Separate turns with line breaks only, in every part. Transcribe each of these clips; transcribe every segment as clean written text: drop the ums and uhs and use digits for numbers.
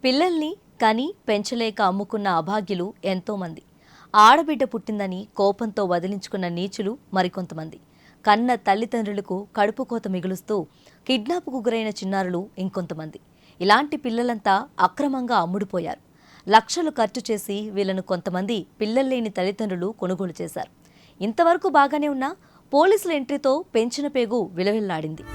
పిల్లల్ని కని పెంచలేక అమ్ముకున్న అభాగ్యులు ఎంతోమంది. ఆడబిడ్డ పుట్టిందని కోపంతో వదిలించుకున్న నీచులు మరికొంతమంది. కన్న తల్లిదండ్రులకు కడుపుకోత మిగులుస్తూ కిడ్నాప్కు గురైన చిన్నారులు ఇంకొంతమంది. ఇలాంటి పిల్లలంతా అక్రమంగా అమ్ముడుపోయారు. లక్షలు ఖర్చు చేసి వీళ్లను కొంతమంది పిల్లల్లేని తల్లిదండ్రులు కొనుగోలు చేశారు. ఇంతవరకు బాగానే ఉన్నా పోలీసుల ఎంట్రీతో పెంచిన పేగు విలవిల్లాడింది.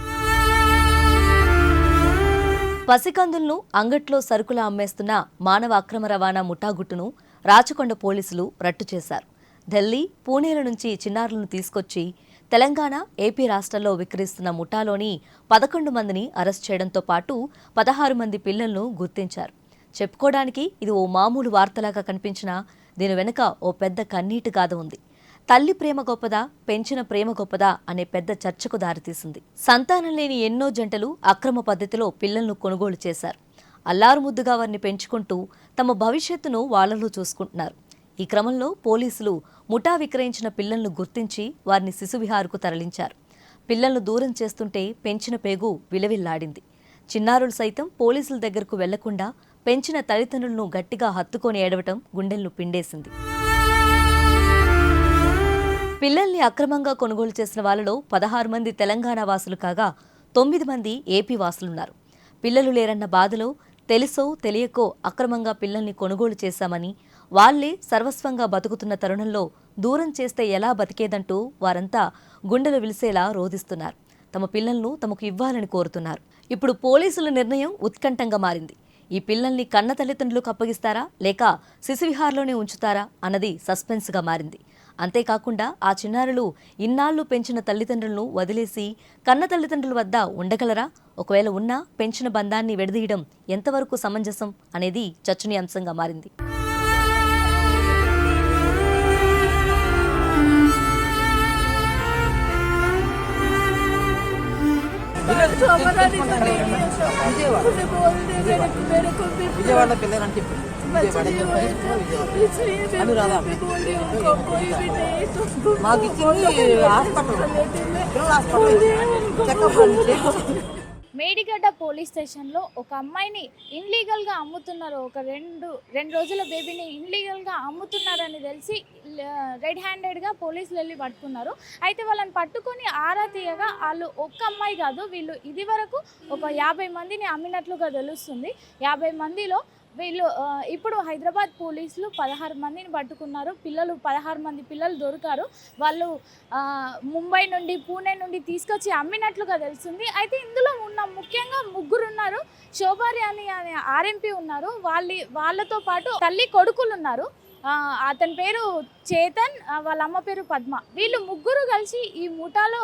పసికందులను అంగట్లో సరుకులా అమ్మేస్తున్న మానవ అక్రమ రవాణా ముఠాగుట్టును రాచకొండ పోలీసులు రట్టు చేశారు. ఢిల్లీ, పూణేల నుంచి చిన్నారులను తీసుకొచ్చి తెలంగాణ, ఏపీ రాష్ట్రాల్లో విక్రయిస్తున్న ముఠాలోని 11 మందిని అరెస్ట్ చేయడంతో పాటు 16 మంది పిల్లలను గుర్తించారు. చెప్పుకోవడానికి ఇది ఓ మామూలు వార్తలాగా కనిపించినా దీని వెనుక ఓ పెద్ద కన్నీటి గాథ ఉంది. తల్లి ప్రేమ గొప్పదా, పెంచిన ప్రేమ గొప్పదా అనే పెద్ద చర్చకు దారితీసింది. సంతానం లేని ఎన్నో జంటలు అక్రమ పద్ధతిలో పిల్లలను కొనుగోలు చేశారు. అల్లారుముద్దుగా వారిని పెంచుకుంటూ తమ భవిష్యత్తును వాళ్లలో చూసుకుంటున్నారు. ఈ క్రమంలో పోలీసులు ముఠా విక్రయించిన పిల్లలను గుర్తించి వారిని శిశువిహారుకు తరలించారు. పిల్లలను దూరం చేస్తుంటే పెంచిన పేగు విలవిల్లాడింది. చిన్నారులు సైతం పోలీసుల దగ్గరకు వెళ్లకుండా పెంచిన తల్లిదండ్రులను గట్టిగా హత్తుకొని ఏడవటం గుండెలను పిండేసింది. పిల్లల్ని అక్రమంగా కొనుగోలు చేసిన వాళ్లలో 16 మంది తెలంగాణ వాసులు కాగా 9 మంది ఏపీ వాసులున్నారు. పిల్లలు లేరన్న బాధలో తెలుసో తెలియకో అక్రమంగా పిల్లల్ని కొనుగోలు చేశామని, వాళ్లే సర్వస్వంగా బతుకుతున్న తరుణంలో దూరం చేస్తే ఎలా బతికేదంటూ వారంతా గుండెలు విలిసేలా రోధిస్తున్నారు. తమ పిల్లలను తమకు ఇవ్వాలని కోరుతున్నారు. ఇప్పుడు పోలీసుల నిర్ణయం ఉత్కంఠంగా మారింది. ఈ పిల్లల్ని కన్న తల్లిదండ్రులకు అప్పగిస్తారా లేక శిశువిహార్లోనే ఉంచుతారా అన్నది సస్పెన్స్గా మారింది. అంతేకాకుండా ఆ చిన్నారులు ఇన్నాళ్లు పెంచిన తల్లిదండ్రులను వదిలేసి కన్న తల్లిదండ్రుల వద్ద ఉండగలరా? ఒకవేళ ఉన్నా పెంచిన బంధాన్ని విడదీయడం ఎంతవరకు సమంజసం అనేది చర్చనీయాంశంగా మారింది.
మేడిగడ్డ పోలీస్ స్టేషన్లో ఒక అమ్మాయిని ఇన్లీగల్గా అమ్ముతున్నారు. ఒక రెండు రోజుల బేబీని ఇన్లీగల్గా అమ్ముతున్నారని తెలిసి రెడ్ హ్యాండెడ్గా పోలీసులు వెళ్ళి పట్టుకున్నారు. అయితే వాళ్ళని పట్టుకొని ఆరా తీయగా వాళ్ళు ఒక్క అమ్మాయి కాదు, వీళ్ళు ఇది వరకు ఒక 50 మందిని అమ్మినట్లుగా తెలుస్తుంది. 50 మందిలో వీళ్ళు ఇప్పుడు హైదరాబాద్ పోలీసులు 16 మందిని పట్టుకున్నారు. 16 మంది పిల్లలు దొరికారు. వాళ్ళు ముంబై నుండి, పూణే నుండి తీసుకొచ్చి అమ్మినట్లుగా తెలుస్తుంది. అయితే ఇందులో ముఖ్యంగా 3 ఉన్నారు. శోభారి అనే ఆర్ఎంపీ ఉన్నారు. వాళ్ళతో పాటు తల్లి కొడుకులు ఉన్నారు. అతని పేరు చేతన్, వాళ్ళ అమ్మ పేరు పద్మ. వీళ్ళు 3 కలిసి ఈ ముఠాలో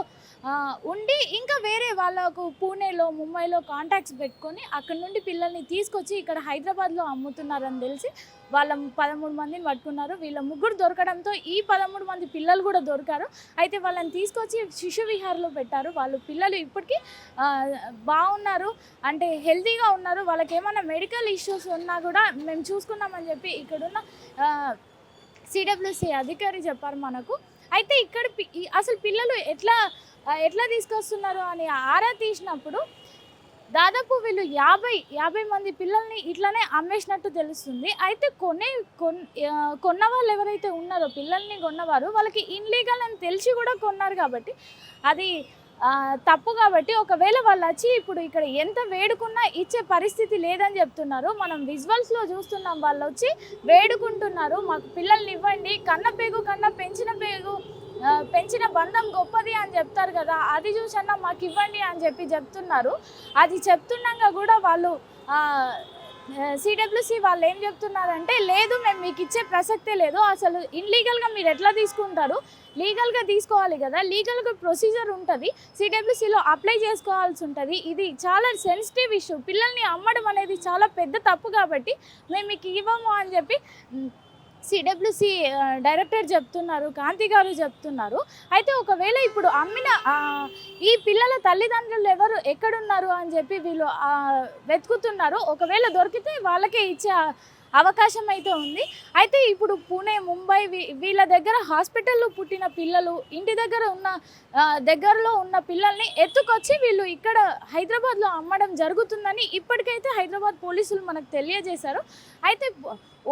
ఉండి ఇంకా వేరే వాళ్ళకు పూణేలో, ముంబైలో కాంటాక్ట్స్ పెట్టుకొని అక్కడ నుండి పిల్లల్ని తీసుకొచ్చి ఇక్కడ హైదరాబాద్లో అమ్ముతున్నారని తెలిసి వాళ్ళ 13 మందిని పట్టుకున్నారు. వీళ్ళ 3 దొరకడంతో ఈ 13 మంది పిల్లలు కూడా దొరికారు. అయితే వాళ్ళని తీసుకొచ్చి శిశు విహార్లో పెట్టారు. వాళ్ళు పిల్లలు ఇప్పటికీ బాగున్నారు, అంటే హెల్తీగా ఉన్నారు. వాళ్ళకి ఏమైనా మెడికల్ ఇష్యూస్ ఉన్నా కూడా మేము చూసుకున్నామని చెప్పి ఇక్కడున్న సిడబ్ల్యూసి అధికారి చెప్పారు మనకు. అయితే ఇక్కడ అసలు పిల్లలు ఎట్లా తీసుకొస్తున్నారు అని ఆరా తీసినప్పుడు దాదాపు వీళ్ళు 50 మంది పిల్లల్ని ఇట్లానే అమ్మేసినట్టు తెలుస్తుంది. అయితే కొన్న వాళ్ళు ఎవరైతే ఉన్నారో, పిల్లల్ని కొన్నవారు, వాళ్ళకి ఇన్లీగల్ అని తెలిసి కూడా కొన్నారు కాబట్టి అది తప్పు. కాబట్టి ఒకవేళ వాళ్ళు వచ్చి ఇప్పుడు ఇక్కడ ఎంత వేడుకున్నా ఇచ్చే పరిస్థితి లేదని చెప్తున్నారు. మనం విజువల్స్లో చూస్తున్నాం, వాళ్ళు వచ్చి వేడుకుంటున్నారు, మాకు పిల్లల్ని ఇవ్వండి, కన్న పేగు కన్నా పెంచిన పేగు, పెంచిన బంధం గొప్పది అని చెప్తారు కదా, అది చూసన్నా మాకు ఇవ్వండి అని చెప్తున్నారు. అది చెప్తున్నాగా కూడా వాళ్ళు సిడబ్ల్యూసి వాళ్ళు ఏం చెప్తున్నారంటే, లేదు మేము మీకు ఇచ్చే ప్రసక్తే లేదు, అసలు ఇన్లీగల్గా మీరు ఎట్లా తీసుకుంటారు, లీగల్గా తీసుకోవాలి కదా, లీగల్గా ప్రొసీజర్ ఉంటుంది, సిడబ్ల్యూసిలో అప్లై చేసుకోవాల్సి ఉంటుంది, ఇది చాలా సెన్సిటివ్ ఇష్యూ, పిల్లల్ని అమ్మడం అనేది చాలా పెద్ద తప్పు కాబట్టి మేము మీకు ఇవ్వము అని చెప్పి సిడబ్ల్యూసి డైరెక్టర్ చెప్తున్నారు, కాంతి గారు చెప్తున్నారు. అయితే ఒకవేళ ఇప్పుడు అమ్మిన ఈ పిల్లల తల్లిదండ్రులు ఎవరు ఎక్కడున్నారు అని చెప్పి వీళ్ళు వెతుకుతున్నారు. ఒకవేళ దొరికితే వాళ్ళకే ఇచ్చే అవకాశం అయితే ఉంది. అయితే ఇప్పుడు పూణే, ముంబై వీళ్ళ దగ్గర హాస్పిటల్లో పుట్టిన పిల్లలు, ఇంటి దగ్గర ఉన్న దగ్గరలో ఉన్న పిల్లల్ని ఎత్తుకొచ్చి వీళ్ళు ఇక్కడ హైదరాబాద్లో అమ్మడం జరుగుతుందని ఇప్పటికైతే హైదరాబాద్ పోలీసులు మనకు తెలియజేశారు. అయితే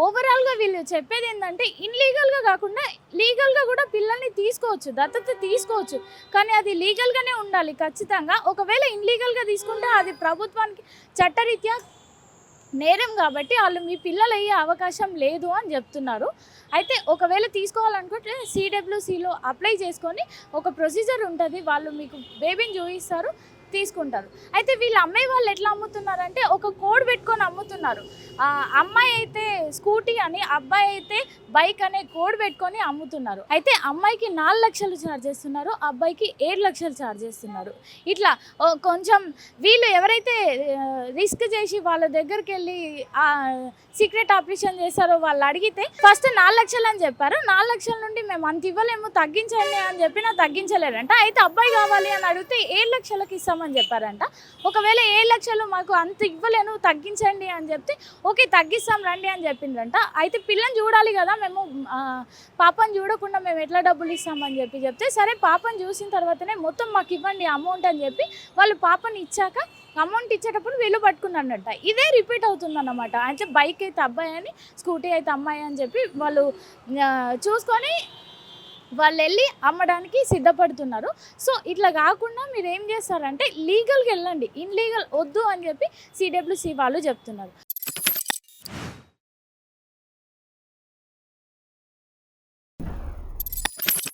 ఓవరాల్గా వీళ్ళు చెప్పేది ఏంటంటే ఇన్లీగల్గా కాకుండా లీగల్గా కూడా పిల్లల్ని తీసుకోవచ్చు, దత్తత తీసుకోవచ్చు, కానీ అది లీగల్గానే ఉండాలి ఖచ్చితంగా. ఒకవేళ ఇన్లీగల్గా తీసుకుంటే అది ప్రభుత్వానికి చట్టరీత్యా నేరం కాబట్టి వాళ్ళు మీ పిల్లలు అయ్యే అవకాశం లేదు అని చెప్తున్నారు. అయితే ఒకవేళ తీసుకోవాలనుకుంటే సిడబ్ల్యూసిలో అప్లై చేసుకొని ఒక ప్రొసీజర్ ఉంటుంది, వాళ్ళు మీకు బేబీని చూపిస్తారు, తీసుకుంటారు. అయితే వీళ్ళు అమ్మే వాళ్ళు ఎట్లా అమ్ముతున్నారంటే ఒక కోడ్ పెట్టుకొని అమ్ముతున్నారు. అమ్మాయి అయితే స్కూటీ అని, అబ్బాయి అయితే బైక్ అనే కోడ్ పెట్టుకొని అమ్ముతున్నారు. అయితే అమ్మాయికి 4 లక్షలు ఛార్జ్ చేస్తున్నారు, అబ్బాయికి 7 లక్షలు ఛార్జ్ చేస్తున్నారు. ఇట్లా కొంచెం వీళ్ళు ఎవరైతే రిస్క్ చేసి వాళ్ళ దగ్గరికి వెళ్ళి సీక్రెట్ ఆపరేషన్ చేశారో వాళ్ళు అడిగితే ఫస్ట్ 4 లక్షలు అని చెప్పారు. 4 లక్షల నుండి మేము అంత ఇవ్వలేము, తగ్గించండి అని చెప్పినా తగ్గించలేరంట. అయితే అబ్బాయి కావాలి అని అడిగితే 7 లక్షలకి ఇస్తామని చెప్పారంట. ఒకవేళ 7 లక్షలు మాకు అంత ఇవ్వలేను, తగ్గించండి అని చెప్తే ఓకే తగ్గిస్తాం రండి అని చెప్పిండ్రంట. అయితే పిల్లని చూడాలి కదా, మేము పాపని చూడకుండా మేము ఎట్లా డబ్బులు ఇస్తామని చెప్తే సరే పాపని చూసిన తర్వాతనే మొత్తం మాకు ఇవ్వండి అమౌంట్ అని చెప్పి వాళ్ళు పాపని ఇచ్చాక అమౌంట్ ఇచ్చేటప్పుడు వీళ్ళు పట్టుకున్నారంట. ఇదే రిపీట్ అవుతుందన్నమాట. అంటే బైక్ అయితే అబ్బాయి అని, స్కూటీ అయితే అమ్మాయి అని చెప్పి వాళ్ళు చూసుకొని వాళ్ళు వెళ్ళి అమ్మడానికి సిద్ధపడుతున్నారు. సో ఇట్లా కాకుండా మీరు ఏం చేస్తారంటే లీగల్కి వెళ్ళండి, ఇన్లీగల్ వద్దు అని చెప్పి సిడబ్ల్యూసి వాళ్ళు చెప్తున్నారు.